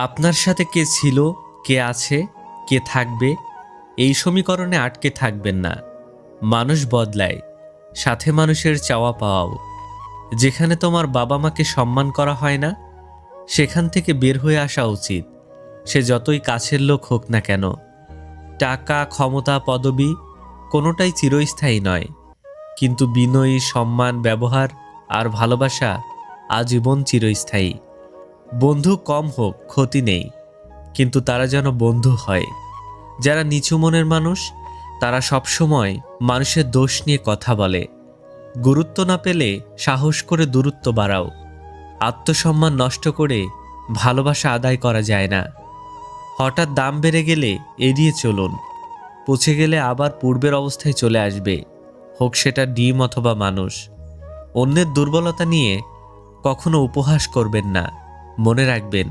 আপনার সাথে কে ছিল, কে আছে, কে থাকবে, এই সমীকরণে আটকে থাকবেন না। মানুষ বদলায়, সাথে মানুষের চাওয়া পাওয়াও। যেখানে তোমার বাবা মাকে সম্মান করা হয় না, সেখান থেকে বের হয়ে আসা উচিত, সে যতই কাছের লোক হোক না কেন। টাকা, ক্ষমতা, পদবি কোনোটাই চিরস্থায়ী নয়, কিন্তু বিনয়ী, সম্মান, ব্যবহার আর ভালোবাসা আজীবন চিরস্থায়ী। বন্ধু কম হোক ক্ষতি নেই, কিন্তু তারা যেন বন্ধু হয়। যারা নিচু মনের মানুষ, তারা সবসময় মানুষের দোষ নিয়ে কথা বলে। গুরুত্ব না পেলে সাহস করে দূরত্ব বাড়াও। আত্মসম্মান নষ্ট করে ভালোবাসা আদায় করা যায় না। হঠাৎ দাম বেড়ে গেলে এড়িয়ে চলুন, পচে গেলে আবার পূর্বের অবস্থায় চলে আসবে, হোক সেটা ডিম অথবা মানুষ। অন্যের দুর্বলতা নিয়ে কখনো উপহাস করবেন না। মনে রাখবেন,